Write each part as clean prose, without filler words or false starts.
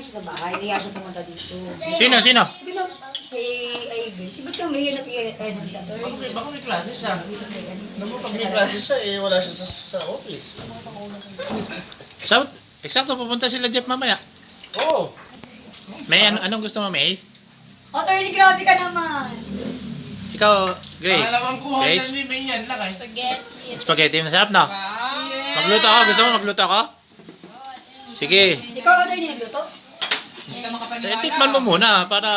siya sa bahay. Kaya siya pumunta dito. Sino? Sabi na, si Ivy. Si ba't kami yun sa Baka may klase siya. Pag may klase siya, wala siya sa office. So, eksakto, pupunta sila Jeff mamaya. Oo. May anong gusto mo, May? Attorney, grabe ka naman. Ikaw, Grace. Alam ko, Grace? may yan lang eh. Spaghetti, masarap, no? Magluto ako. Gusto mo magluto ako? Sige. Ikaw, attorney, nagluto? Tikman mo muna para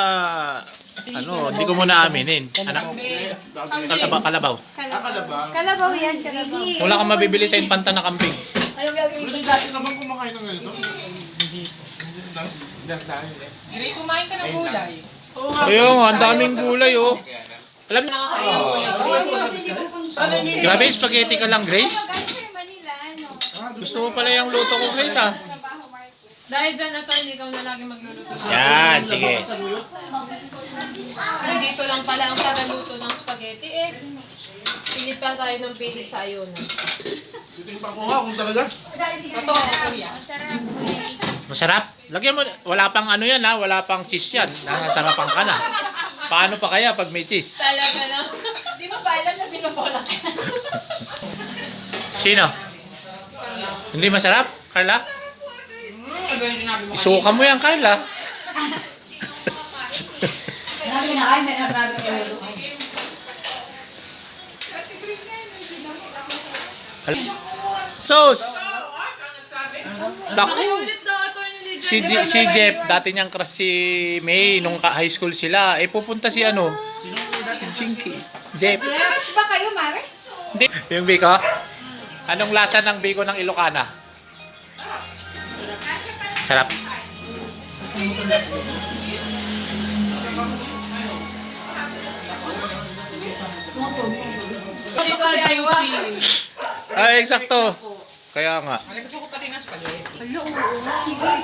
hindi ko muna aminin. Anak? Kalabaw. Kalabaw yan, kalabaw. Wala kang mabibili sa impanta na kambing. Anong gagawin Hindi mo? dati ka bang kumakain ng ganito? Hindi. Dahil eh. Grace, kumain ka ng gulay. Oo nga. Ayun, ang daming gulay, oh. Alam niyo, grabe, spaghetti ka lang, Grace. Galing kayo Manila, ano? Gusto mo pala yung luto ko, Grace, ah. Trabaho, Market. Dahil dyan, attorney, ikaw na lagi magluluto sa Yan, sige. Nandito lang pala ang tagaluto ng spaghetti, pilit pa tayo ng pilit sa ayunan. Ito yung pakuha kung talaga. Totoo, kuya. Masarap. Lagyan mo, wala pang ano yan, ha? Wala pang cheese yan. Nasarapan ka na. Paano pa kaya pag may cheese? Talaga na. Di mo pa alam na binubulak ka. Sino? Hindi masarap, Carla? Ano yung sinabi mo? Isuka mo yan, Carla. Nabi na kain, may nagrabe ka nagluto. Sos! Naku! Ulit daw, attorney Lidia. Si Jeff, dati niyang crush si May nung high school sila. Pupunta si ano? Si Jinky. Jeff. Match ba kayo, Mare? Hindi. Yung biko? Anong lasa ng biko ng Ilocana? Sarap. Dito si Aywa. Ay, eksakto. Kaya nga. Gusto ko pati ng spaghetti.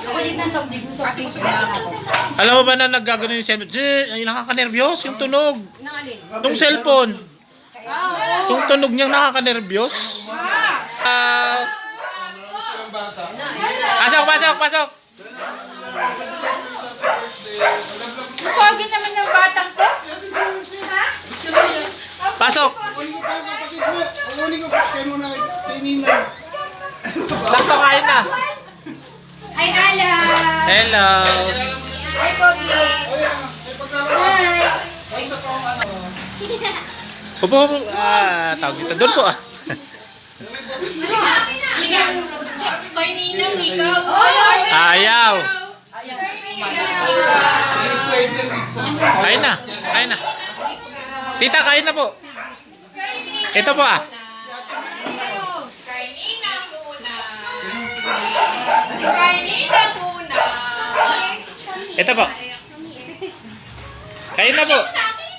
Ako din nasa ubig mo. Kasi gusto ko ako. Alam mo ba na naggagano yung cellphone? Ay, nakakanerbiyos yung tunog. Nangalin. Nung cellphone. Oo. Yung tunog niyang nakakanerbiyos. Pasok! Pogi naman ng batang to. Pasok! Uli ko kayo muna kay Ninang. Sakto kain na. Ay, Ala! Hello. Ay, Pogi! Hi! Upo. Tawag dito. Doon po ah. May ninang ikaw. Ayaw. Kain na. Tita, kain na po. Ito po ah. Kainina muna. Ito po. Kain na po.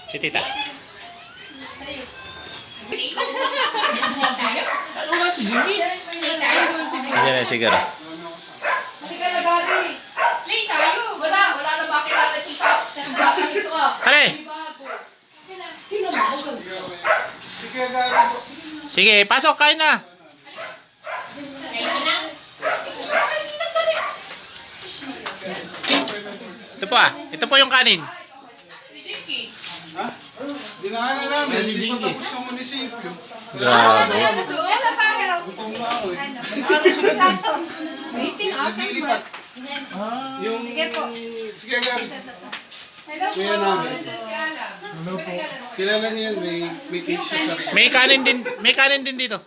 Si tita. Ano nga si Jimmy? Ayan na siguro. Play tayo. Wala na bakit natin ito. Pare. Sige, pasok. Kain na. Ito po ah. Ito po yung kanin. Dinahanan namin. Hindi pa tapos yung munisipyo. Grabe. Ano doon? Wala pa kayo. Kung nga ako eh. Meeting up. Naglilipat. Yung... Sige, Gabi. Hello po. Kuya na. Nandiyan si Alam. Kilala niya yan. May tissue sa rin. May kanin din dito.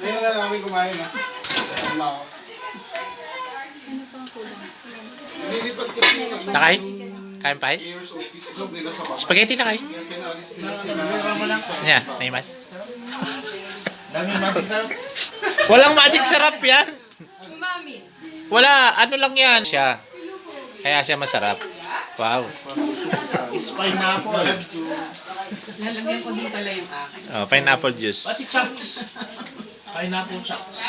Ngayon na namin kumain ha. Tama ako. Nililipat kasi yung Nakain? Kain pa mayor's office. Job nila sa baba. Spaghetti na kain. Kaya pinalis nila sila. Yan, may mas. Dami magic sarap. Walang magic sarap yan. Mami. Wala, ano lang yan. Kaya siya masarap. Wow. Is pineapple. Oh, pineapple juice. Pati chunks. Pineapple chunks.